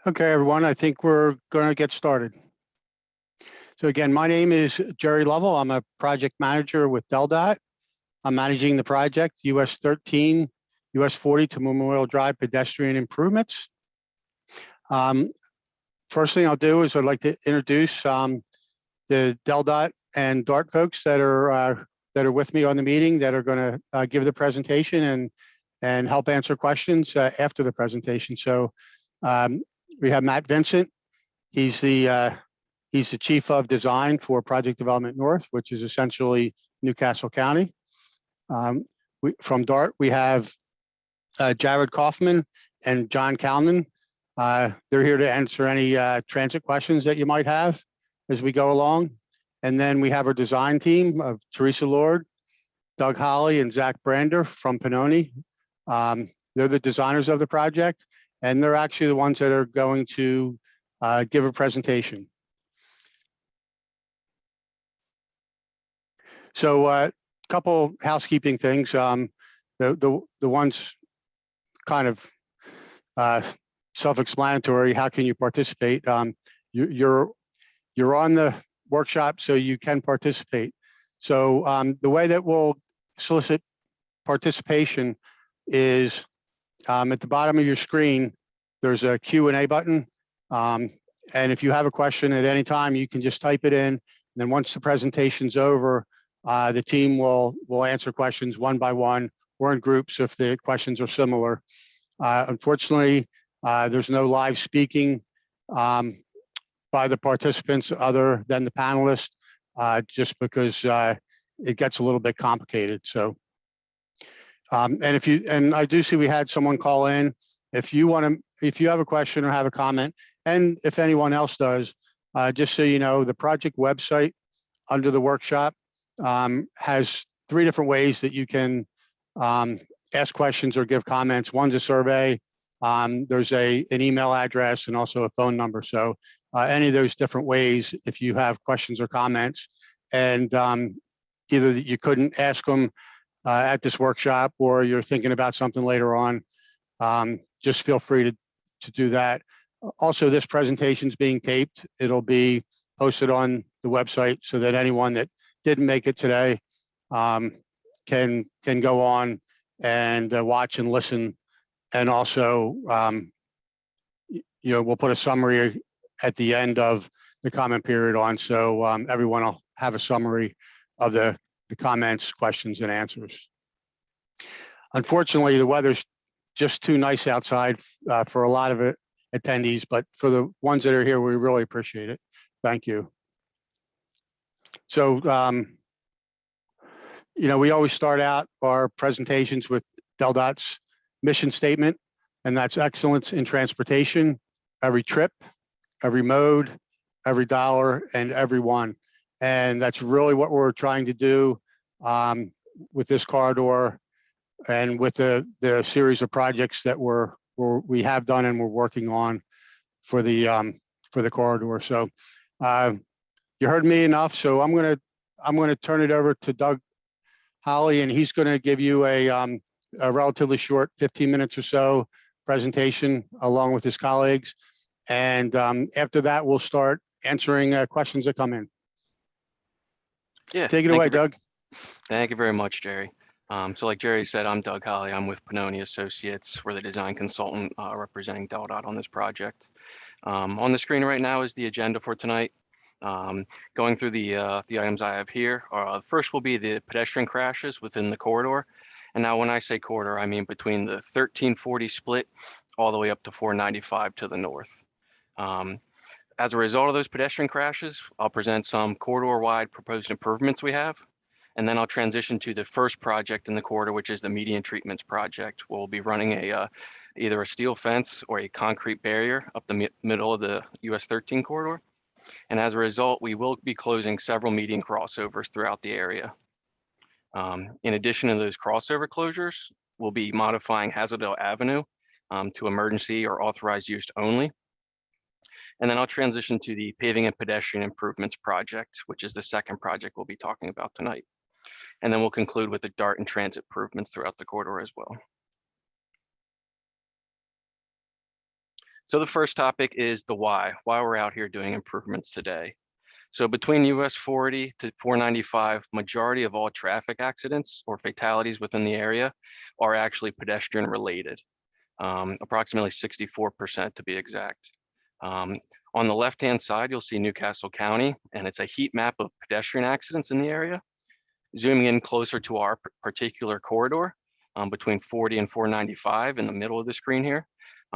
Okay, everyone, I think we're going to get started. So again, my name is Jerry Lovell. I'm a project manager with DelDOT. I'm managing the project US13, US40 to Memorial Drive pedestrian improvements. First thing I'll do is I'd like to introduce the DelDOT and DART folks that are with me on the meeting that are going to give the presentation and help answer questions after the presentation. So we have Matt Vincent. He's the chief of design for Project Development North, which is essentially Newcastle County. From DART, we have Jared Kaufman and John Kalman. They're here to answer any transit questions that you might have as we go along. And then we have our design team of Teresa Lord, Doug Holly, and Zach Brander from Pannoni. They're the designers of the project, and they're actually the ones that are going to give a presentation. So a couple housekeeping things. The ones kind of self-explanatory. How can you participate? You're on the workshop, so you can participate. So the way that we'll solicit participation is at the bottom of your screen, there's a Q&A button. And if you have a question at any time, you can just type it in. And then once the presentation's over, the team will answer questions one by one or in groups if the questions are similar. Unfortunately, there's no live speaking by the participants other than the panelists, just because it gets a little bit complicated. So, and I do see we had someone call in. If you have a question or have a comment, and if anyone else does, just so you know, the project website under the workshop has 3 different ways that you can ask questions or give comments. One's a survey. There's an email address and also a phone number. So any of those different ways, if you have questions or comments, and either you couldn't ask them at this workshop or you're thinking about something later on, just feel free to do that. Also, this presentation is being taped. It'll be posted on the website so that anyone that didn't make it today can go on and watch and listen. And also, we'll put a summary at the end of the comment period on, so everyone will have a summary of the comments, questions, and answers. Unfortunately, the weather's just too nice outside for a lot of attendees, but for the ones that are here, we really appreciate it. Thank you. So, we always start out our presentations with DelDOT's mission statement, and that's excellence in transportation, every trip, every mode, every dollar, and every one. And that's really what we're trying to do with this corridor and with the series of projects that we have done and we're working on for the corridor. So you heard me enough, so I'm gonna turn it over to Doug Holly, and he's going to give you a relatively short 15 minutes or so presentation along with his colleagues. And after that, we'll start answering questions that come in. Yeah. Take it away, Doug. Thank you very much, Jerry. So like Jerry said, I'm Doug Holly. I'm with Pannoni Associates. We're the design consultant representing DelDOT on this project. On the screen right now is the agenda for tonight. Going through the items I have here, first will be the pedestrian crashes within the corridor. And now when I say corridor, I mean between the 1340 split all the way up to 495 to the north. As a result of those pedestrian crashes, I'll present some corridor-wide proposed improvements we have. And then I'll transition to the first project in the corridor, which is the median treatments project. We'll be running either a steel fence or a concrete barrier up the middle of the US13 corridor. And as a result, we will be closing several median crossovers throughout the area. In addition to those crossover closures, we'll be modifying Hazeldell Avenue to emergency or authorized use only. And then I'll transition to the paving and pedestrian improvements project, which is the second project we'll be talking about tonight. And then we'll conclude with the DART and transit improvements throughout the corridor as well. So the first topic is the why we're out here doing improvements today. So between US 40 to 495, majority of all traffic accidents or fatalities within the area are actually pedestrian related, approximately 64% to be exact. On the left-hand side, you'll see Newcastle County, and it's a heat map of pedestrian accidents in the area. Zooming in closer to our particular corridor, between 40 and 495 in the middle of the screen here,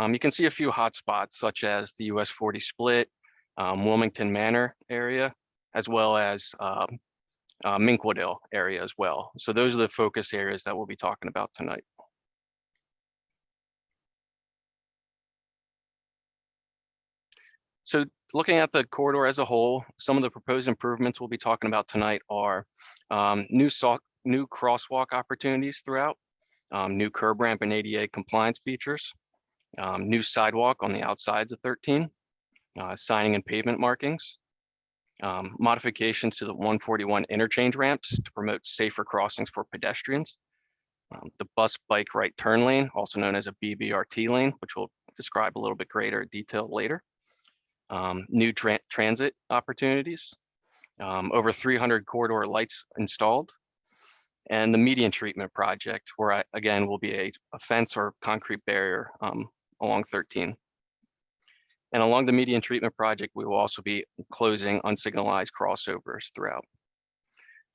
you can see a few hot spots such as the US 40 split, Wilmington Manor area, as well as Minquadale area as well. So those are the focus areas that we'll be talking about tonight. So looking at the corridor as a whole, some of the proposed improvements we'll be talking about tonight are new crosswalk opportunities throughout, new curb ramp and ADA compliance features, new sidewalk on the outsides of 13, signing and pavement markings, modifications to the 141 interchange ramps to promote safer crossings for pedestrians, the bus bike right turn lane, also known as a BBRT lane, which we'll describe a little bit greater detail later, new transit opportunities, over 300 corridor lights installed, and the median treatment project, where again will be a fence or concrete barrier along 13. And along the median treatment project, we will also be closing unsignalized crossovers throughout.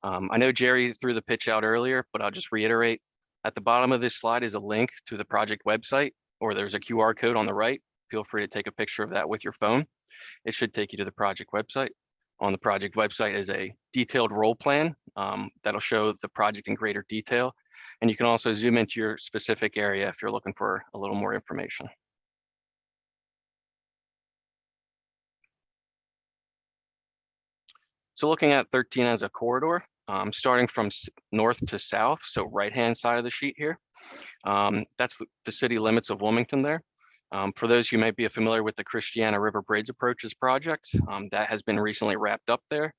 I know Jerry threw the pitch out earlier, but I'll just reiterate. At the bottom of this slide is a link to the project website, or there's a QR code on the right. Feel free to take a picture of that with your phone. It should take you to the project website. On the project website is a detailed role plan that'll show the project in greater detail. And you can also zoom into your specific area if you're looking for a little more information. So looking at 13 as a corridor, starting from north to south, so right-hand side of the sheet here, that's the city limits of Wilmington there. For those who might be familiar with the Christiana River Bridge Approaches project, that has been recently wrapped up there.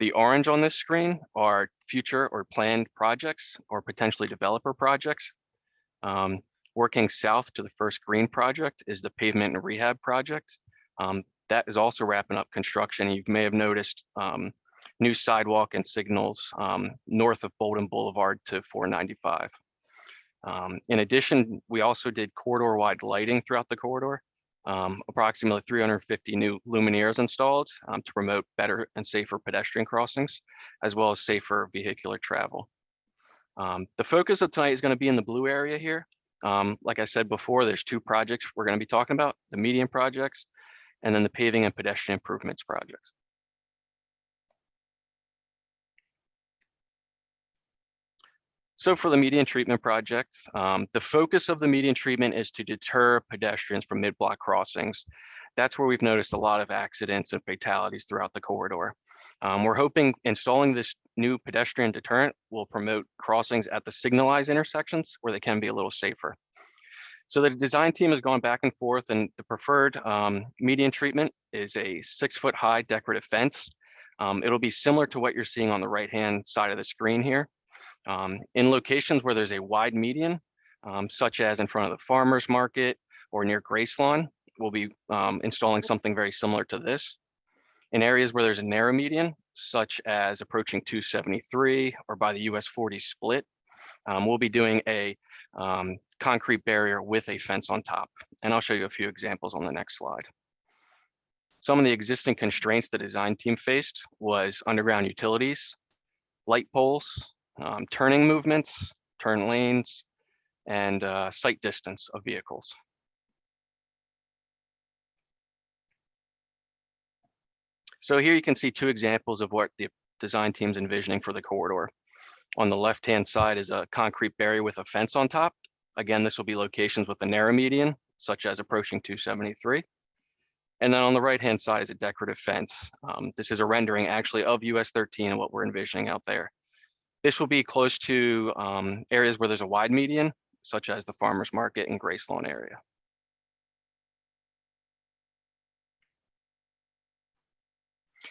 The orange on this screen are future or planned projects or potentially developer projects. Working south to the first green project is the pavement and rehab project. That is also wrapping up construction. You may have noticed new sidewalk and signals north of Bolden Boulevard to 495. In addition, we also did corridor-wide lighting throughout the corridor, approximately 350 new luminaires installed to promote better and safer pedestrian crossings, as well as safer vehicular travel. The focus of tonight is going to be in the blue area here. Like I said before, there's two projects we're going to be talking about, the median projects, and then the paving and pedestrian improvements projects. So for the median treatment project, the focus of the median treatment is to deter pedestrians from mid-block crossings. That's where we've noticed a lot of accidents and fatalities throughout the corridor. We're hoping installing this new pedestrian deterrent will promote crossings at the signalized intersections where they can be a little safer. So the design team has gone back and forth, and the preferred median treatment is a 6-foot high decorative fence. It'll be similar to what you're seeing on the right-hand side of the screen here. In locations where there's a wide median, such as in front of the farmer's market or near Gracelawn, we'll be installing something very similar to this. In areas where there's a narrow median, such as approaching 273 or by the US 40 split, we'll be doing a concrete barrier with a fence on top. And I'll show you a few examples on the next slide. Some of the existing constraints the design team faced was underground utilities, light poles, turning movements, turn lanes, and sight distance of vehicles. So here you can see two examples of what the design team's envisioning for the corridor. On the left-hand side is a concrete barrier with a fence on top. Again, this will be locations with a narrow median, such as approaching 273. And then on the right-hand side is a decorative fence. This is a rendering actually of US 13 and what we're envisioning out there. This will be close to areas where there's a wide median, such as the farmer's market and Gracelawn area.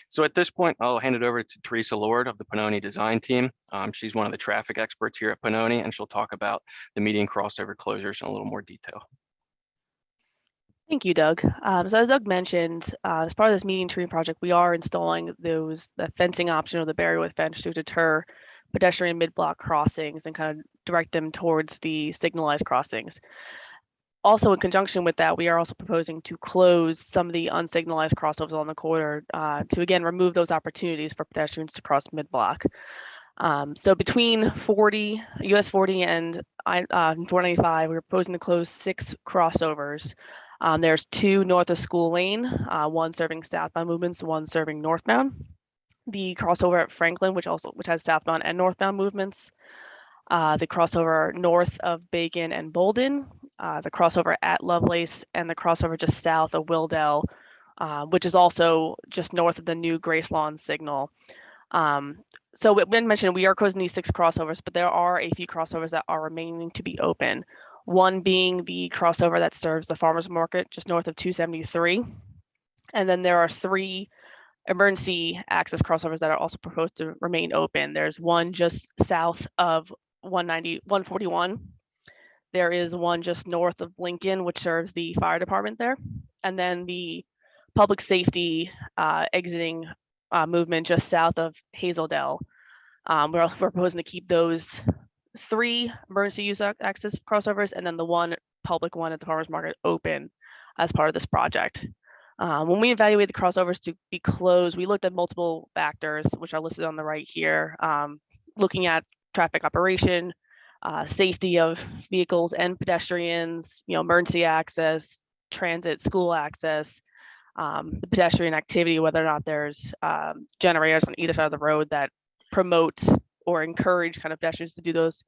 So at this point, I'll hand it over to Teresa Lord of the Pannoni design team. She's one of the traffic experts here at Pannoni, and she'll talk about the median crossover closures in a little more detail. Thank you, Doug. So as Doug mentioned, as part of this median tree project, we are installing the fencing option or the barrier with fence to deter pedestrian mid-block crossings and kind of direct them towards the signalized crossings. Also, in conjunction with that, we are also proposing to close some of the unsignalized crossovers on the corridor to again remove those opportunities for pedestrians to cross mid-block. So between US 40 and 495, we're proposing to close 6 crossovers. There's 2 north of School Lane, one serving southbound movements, one serving northbound. The crossover at Franklin, which has southbound and northbound movements. The crossover north of Bacon and Bolden, the crossover at Lovelace, and the crossover just south of Willdale, which is also just north of the new Grace Lawn signal. So when mentioned, we are closing these 6 crossovers, but there are a few crossovers that are remaining to be open. One being the crossover that serves the farmers market just north of 273. And then there are 3 emergency access crossovers that are also proposed to remain open. There's one just south of 141. There is one just north of Lincoln, which serves the fire department there. And then the public safety exiting movement just south of Hazeldell. We're proposing to keep those 3 emergency use access crossovers and then the one public one at the farmers market open as part of this project. When we evaluate the crossovers to be closed, we looked at multiple factors, which are listed on the right here, looking at traffic operation, safety of vehicles and pedestrians, emergency access, transit, school access, the pedestrian activity, whether or not there's generators on either side of the road that promote or encourage kind of pedestrians to do those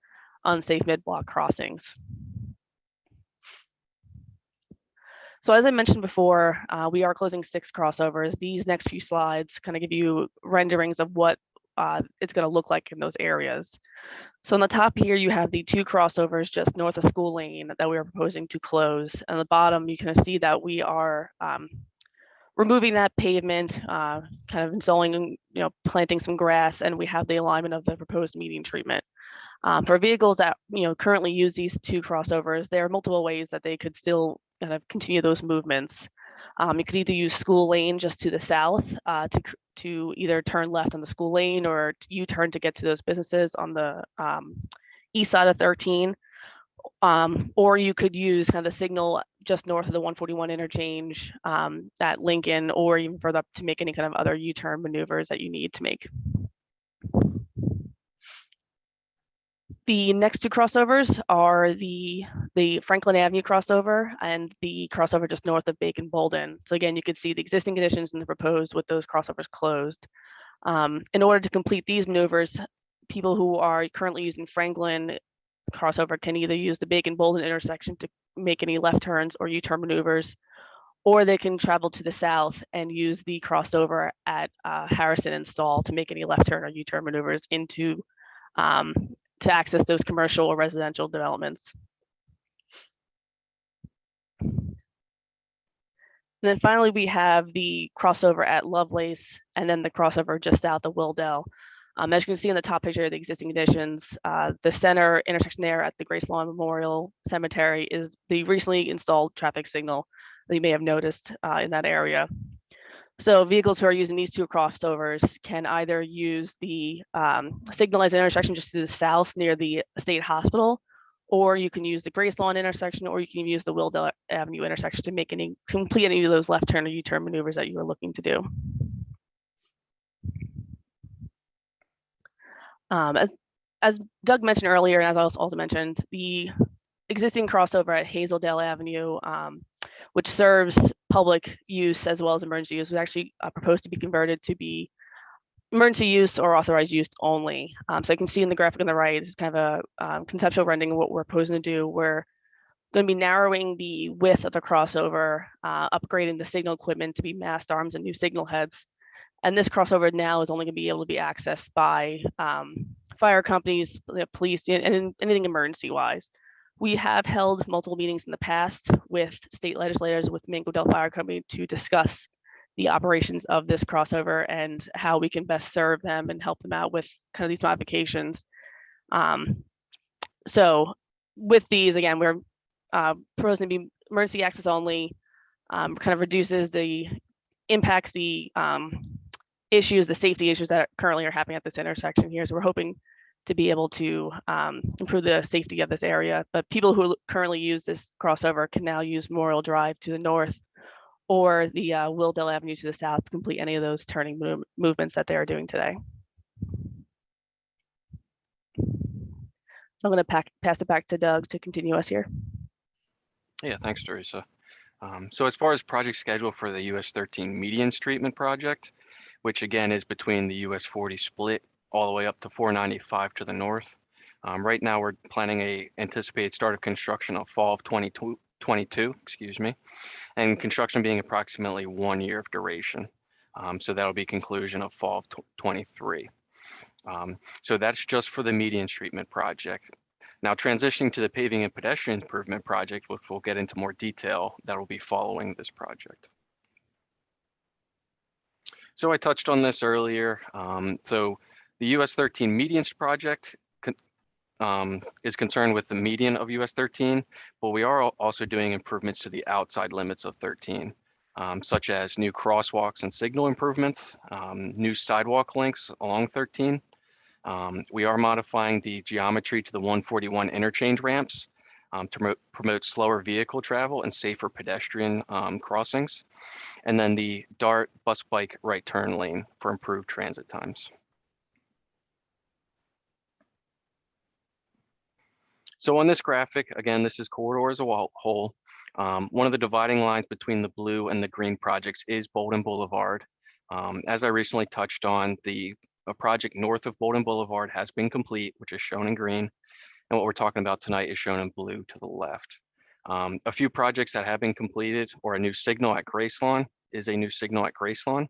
unsafe mid-block crossings. So as I mentioned before, we are closing 6 crossovers. These next few slides kind of give you renderings of what it's going to look like in those areas. So on the top here, you have the 2 crossovers just north of School Lane that we are proposing to close. And on the bottom, you can see that we are removing that pavement, kind of installing, planting some grass, and we have the alignment of the proposed median treatment. For vehicles that currently use these 2 crossovers, there are multiple ways that they could still kind of continue those movements. You could either use School Lane just to the south to either turn left on the School Lane or U-turn to get to those businesses on the east side of 13. Or you could use kind of the signal just north of the 141 interchange at Lincoln, or even further up to make any kind of other U-turn maneuvers that you need to make. The next 2 crossovers are the Franklin Avenue crossover and the crossover just north of Bacon Bolden. So again, you can see the existing conditions and the proposed with those crossovers closed. In order to complete these maneuvers, people who are currently using Franklin crossover can either use the Bacon Bolden intersection to make any left turns or U-turn maneuvers, or they can travel to the south and use the crossover at Harrison and Stall to make any left turn or U-turn maneuvers into to access those commercial or residential developments. And then finally, we have the crossover at Lovelace and then the crossover just south of Willdale. As you can see in the top picture, the existing conditions, the center intersection there at the Grace Lawn Memorial Cemetery is the recently installed traffic signal that you may have noticed in that area. So vehicles who are using these 2 crossovers can either use the signalized intersection just to the south near the state hospital, or you can use the Grace Lawn intersection, or you can use the Willdale Avenue intersection to complete any of those left turn or U-turn maneuvers that you are looking to do. As Doug mentioned earlier, and as I also mentioned, the existing crossover at Hazeldell Avenue, which serves public use as well as emergency use, was actually proposed to be converted to be emergency use or authorized use only. So you can see in the graphic on the right, it's kind of a conceptual rendering of what we're proposing to do. We're going to be narrowing the width of the crossover, upgrading the signal equipment to be mast arms and new signal heads. And this crossover now is only going to be able to be accessed by fire companies, the police, and anything emergency-wise. We have held multiple meetings in the past with state legislators, with Mankato Fire Company, to discuss the operations of this crossover and how we can best serve them and help them out with kind of these modifications. So with these, again, we're proposing to be emergency access only. kind of reduces the impacts, the issues, the safety issues that currently are happening at this intersection here. So we're hoping to be able to improve the safety of this area. But people who currently use this crossover can now use Memorial Drive to the north or the Hazeldell Avenue to the south to complete any of those turning movements that they are doing today. So I'm going to pass it back to Doug to continue us here. Yeah, thanks, Teresa. So as far as project schedule for the US13 medians treatment project, which again is between the US40 split all the way up to 495 to the north. Right now we're planning a anticipated start of construction of fall of 2022, excuse me, and construction being approximately 1 year of duration. So that'll be conclusion of fall of 23. So that's just for the medians treatment project. Now transitioning to the paving and pedestrian improvement project, which we'll get into more detail, that will be following this project. So I touched on this earlier. So the US13 medians project is concerned with the median of US13, but we are also doing improvements to the outside limits of 13, such as new crosswalks and signal improvements, new sidewalk links along 13. We are modifying the geometry to the 141 interchange ramps to promote slower vehicle travel and safer pedestrian crossings. And then the DART bus bike right turn lane for improved transit times. So on this graphic, again, this is corridor as a whole. One of the dividing lines between the blue and the green projects is Bolden Boulevard. As I recently touched on, a project north of Bolden Boulevard has been complete, which is shown in green. And what we're talking about tonight is shown in blue to the left. A few projects that have been completed, or a new signal at Gracelawn is a new signal at Gracelawn.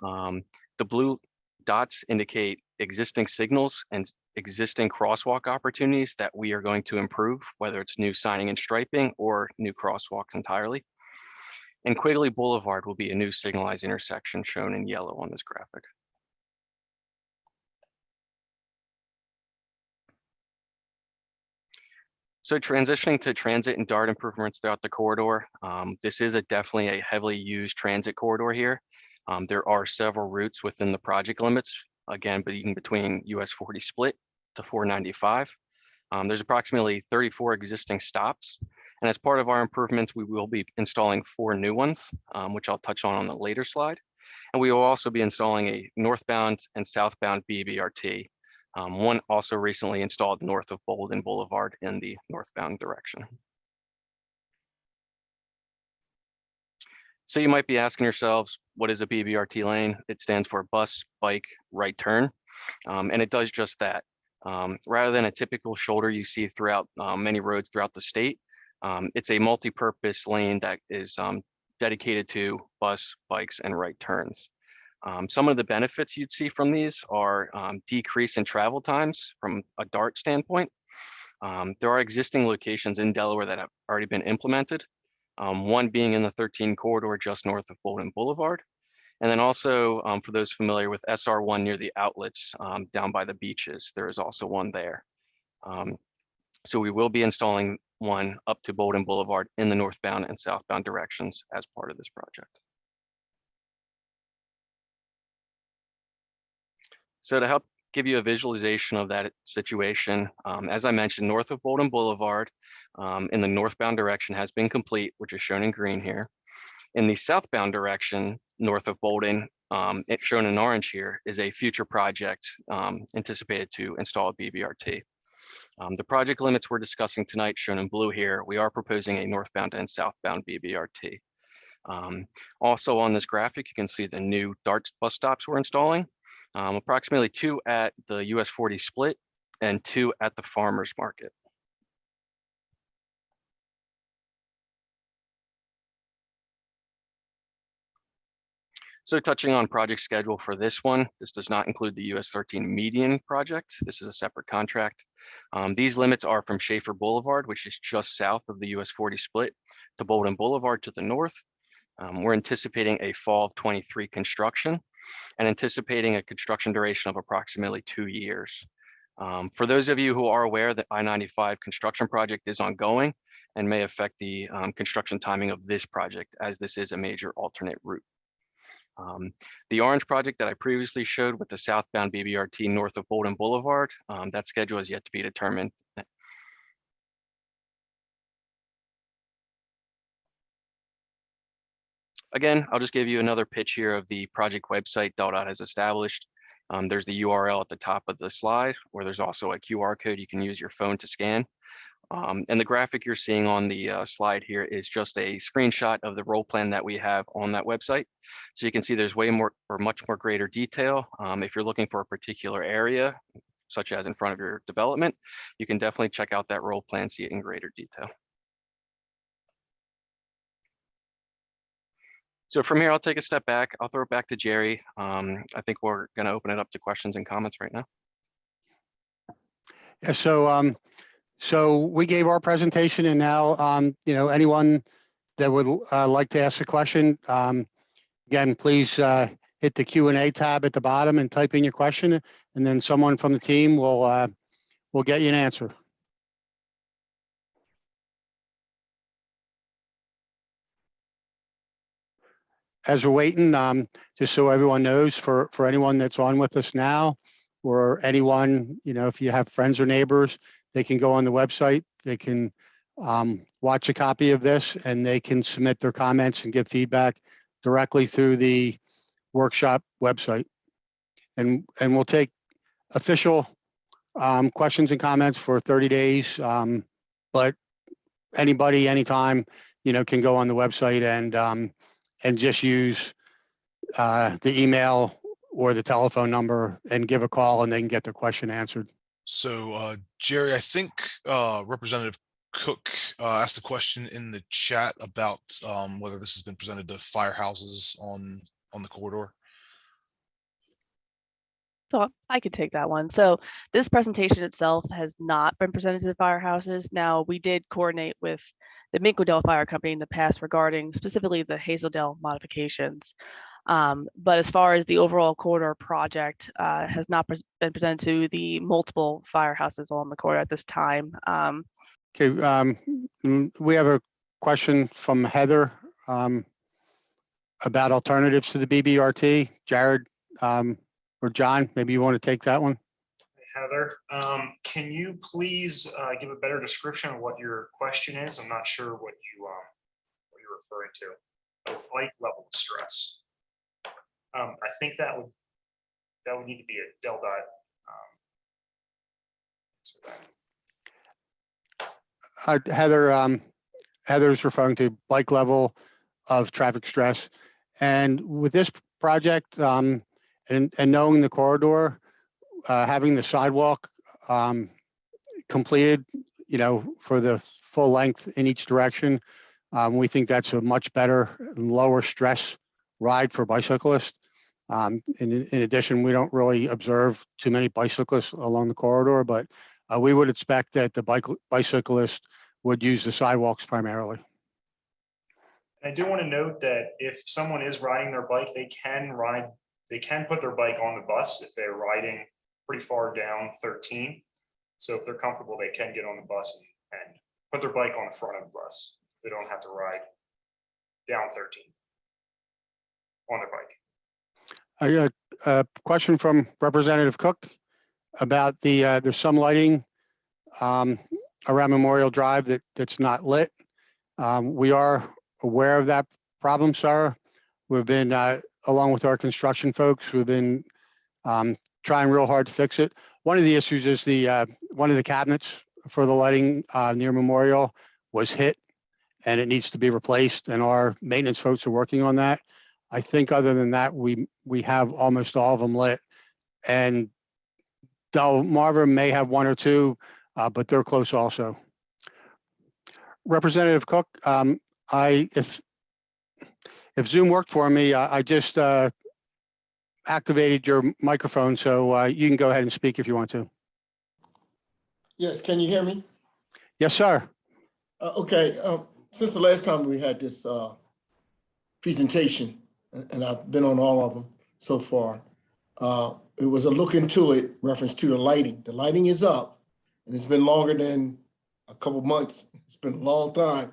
The blue dots indicate existing signals and existing crosswalk opportunities that we are going to improve, whether it's new signing and striping or new crosswalks entirely. And Quigley Boulevard will be a new signalized intersection shown in yellow on this graphic. So transitioning to transit and DART improvements throughout the corridor, this is definitely a heavily used transit corridor here. There are several routes within the project limits, again, being between US 40 split to 495. There's approximately 34 existing stops. And as part of our improvements, we will be installing 4 new ones, which I'll touch on the later slide. And we will also be installing a northbound and southbound BBRT. One also recently installed north of Bolden Boulevard in the northbound direction. So you might be asking yourselves, what is a BBRT lane? It stands for bus, bike, right turn, and it does just that. Rather than a typical shoulder you see throughout many roads throughout the state, it's a multi-purpose lane that is dedicated to bus, bikes, and right turns. Some of the benefits you'd see from these are decrease in travel times from a DART standpoint. There are existing locations in Delaware that have already been implemented, one being in the 13 corridor just north of Bolden Boulevard. And then also for those familiar with SR1 near the outlets down by the beaches, there is also one there. So we will be installing one up to Bolden Boulevard in the northbound and southbound directions as part of this project. So to help give you a visualization of that situation, as I mentioned, north of Bolden Boulevard in the northbound direction has been complete, which is shown in green here. In the southbound direction, north of Bolden, it's shown in orange here, is a future project anticipated to install a BBRT. The project limits we're discussing tonight, shown in blue here, we are proposing a northbound and southbound BBRT. Also on this graphic, you can see the new DART bus stops we're installing. Approximately 2 at the US 40 split and 2 at the farmers market. So touching on project schedule for this one, this does not include the US 13 median project. This is a separate contract. These limits are from Schaefer Boulevard, which is just south of the US 40 split, to Bolden Boulevard to the north. We're anticipating a fall of 23 construction and anticipating a construction duration of approximately 2 years. For those of you who are aware that I-95 construction project is ongoing, and may affect the construction timing of this project, as this is a major alternate route. The orange project that I previously showed with the southbound BBRT north of Bolden Boulevard, that schedule is yet to be determined. Again, I'll just give you another pitch here of the project website DOT has established. There's the URL at the top of the slide, where there's also a QR code you can use your phone to scan. And the graphic you're seeing on the slide here is just a screenshot of the role plan that we have on that website. So you can see there's way more or much more greater detail. If you're looking for a particular area, such as in front of your development, you can definitely check out that role plan, see it in greater detail. So from here, I'll take a step back. I'll throw it back to Jerry. I think we're going to open it up to questions and comments right now. Yeah, so we gave our presentation, and now anyone that would like to ask a question, again, please hit the Q&A tab at the bottom and type in your question, and then someone from the team will get you an answer. As we're waiting, just so everyone knows, for anyone that's on with us now, or anyone, if you have friends or neighbors, they can go on the website, they can watch a copy of this, and they can submit their comments and give feedback directly through the workshop website. And we'll take official questions and comments for 30 days, but anybody, anytime, can go on the website and just use the email or the telephone number and give a call, and they can get their question answered. So Jerry, I think Representative Cook asked a question in the chat about whether this has been presented to firehouses on the corridor. So I could take that one. So this presentation itself has not been presented to the firehouses. Now, we did coordinate with the Minkledale Fire Company in the past regarding specifically the Hazeldell modifications. But as far as the overall corridor project, has not been presented to the multiple firehouses along the corridor at this time. Okay, we have a question from Heather about alternatives to the BBRT. Jared or John, maybe you want to take that one? Heather, can you please give a better description of what your question is? I'm not sure what you're referring to. Bike level stress. I think that would need to be a Del Dot. Heather's referring to bike level of traffic stress, and with this project and knowing the corridor, having the sidewalk completed, for the full length in each direction, we think that's a much better and lower stress ride for bicyclists. In addition, we don't really observe too many bicyclists along the corridor, but we would expect that the bicyclist would use the sidewalks primarily. I do want to note that if someone is riding their bike, they can put their bike on the bus if they're riding pretty far down 13. So if they're comfortable, they can get on the bus and put their bike on the front of the bus. They don't have to ride down 13 on their bike. I got a question from Representative Cook about there's some lighting around Memorial Drive that's not lit. We are aware of that problem, Sarah. We've been, along with our construction folks, we've been trying real hard to fix it. One of the issues is one of the cabinets for the lighting near Memorial was hit, and it needs to be replaced, and our maintenance folks are working on that. I think other than that, we have almost all of them lit, and Delmarva may have one or two, but they're close also. Representative Cook, if Zoom worked for me, I just activated your microphone, so you can go ahead and speak if you want to. Yes, can you hear me? Yes, sir. Okay, since the last time we had this presentation, and I've been on all of them so far, it was a look into it reference to the lighting. The lighting is up, and it's been longer than a couple months. It's been a long time.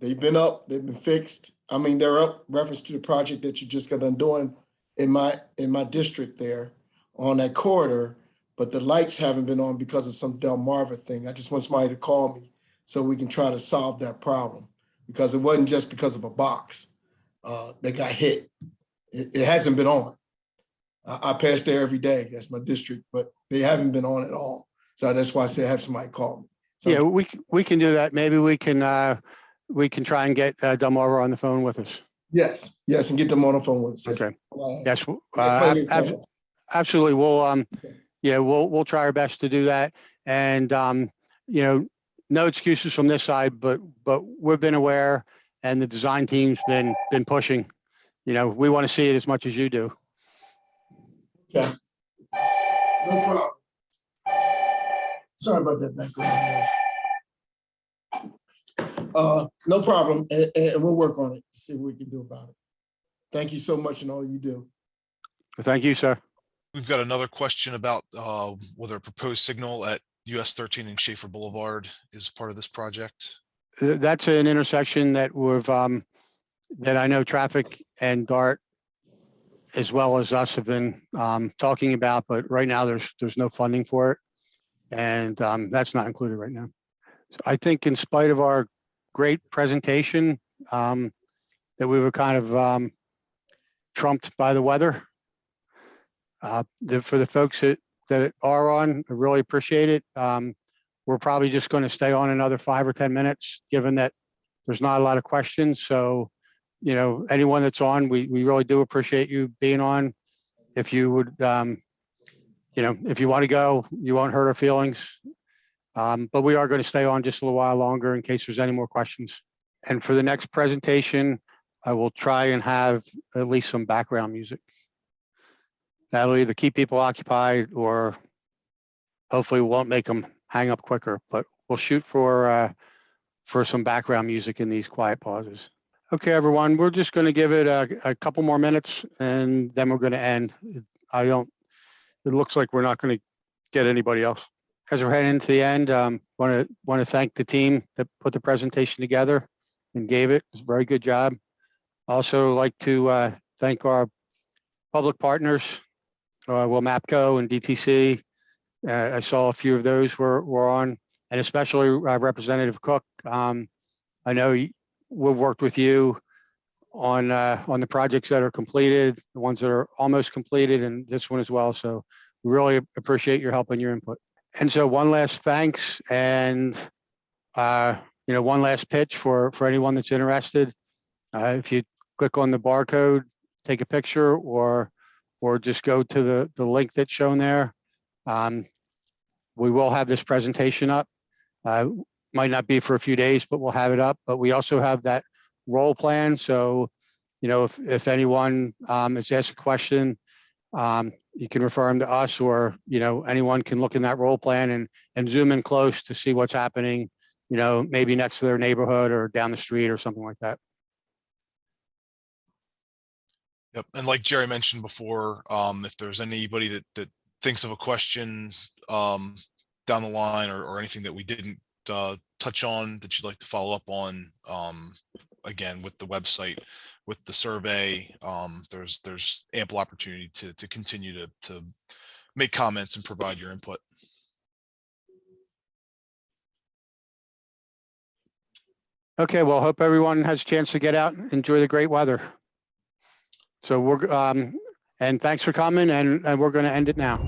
They've been up, they've been fixed. I mean, they're up reference to the project that you just got done doing in my district there on that corridor, but the lights haven't been on because of some Delmarva thing. I just want somebody to call me so we can try to solve that problem, because it wasn't just because of a box that got hit. It hasn't been on. I pass there every day. That's my district, but they haven't been on at all. So that's why I said have somebody call me. So Yeah, we can do that. Maybe we can try and get Delmarva on the phone with us. yes, and get them on the phone with us. Okay. Yes. Yes, absolutely. We'll try our best to do that. And no excuses from this side, but we've been aware, and the design team's been pushing. We want to see it as much as you do. Okay. No problem. Sorry about that background noise. No problem, and we'll work on it to see what we can do about it. Thank you so much and all you do. Thank you, sir. We've got another question about whether a proposed signal at US13 and Schaefer Boulevard is part of this project. That's an intersection that that I know traffic and DART, as well as us, have been talking about, but right now there's no funding for it, and that's not included right now. So I think, in spite of our great presentation, that we were kind of trumped by the weather. For the folks that are on, I really appreciate it. We're probably just going to stay on another 5 or 10 minutes, given that there's not a lot of questions. So, anyone that's on, we really do appreciate you being on. If you would, if you want to go, you won't hurt our feelings. But we are going to stay on just a little while longer in case there's any more questions. And for the next presentation, I will try and have at least some background music. That'll either keep people occupied or hopefully won't make them hang up quicker, but we'll shoot for some background music in these quiet pauses. Okay, everyone, we're just going to give it a couple more minutes and then we're going to end. It looks like we're not going to get anybody else. As we're heading into the end, want to thank the team that put the presentation together and gave it. It's a very good job. Also like to thank our public partners, MAPCO and DTC. I saw a few of those were on, and especially Representative Cook. I know we've worked with you on the projects that are completed, the ones that are almost completed, and this one as well. So we really appreciate your help and your input. And so one last thanks, and one last pitch for anyone that's interested. If you click on the barcode, take a picture, or just go to the link that's shown there. We will have this presentation up. Might not be for a few days, but we'll have it up. But we also have that role plan. So, if anyone is asked a question, you can refer them to us, or, anyone can look in that role plan and zoom in close to see what's happening, maybe next to their neighborhood or down the street or something like that. Yep. And like Jerry mentioned before, if there's anybody that thinks of a question down the line or anything that we didn't touch on that you'd like to follow up on, again, with the website, with the survey, there's ample opportunity to continue to make comments and provide your input. Okay, well, hope everyone has a chance to get out and enjoy the great weather. So and thanks for coming, and we're going to end it now.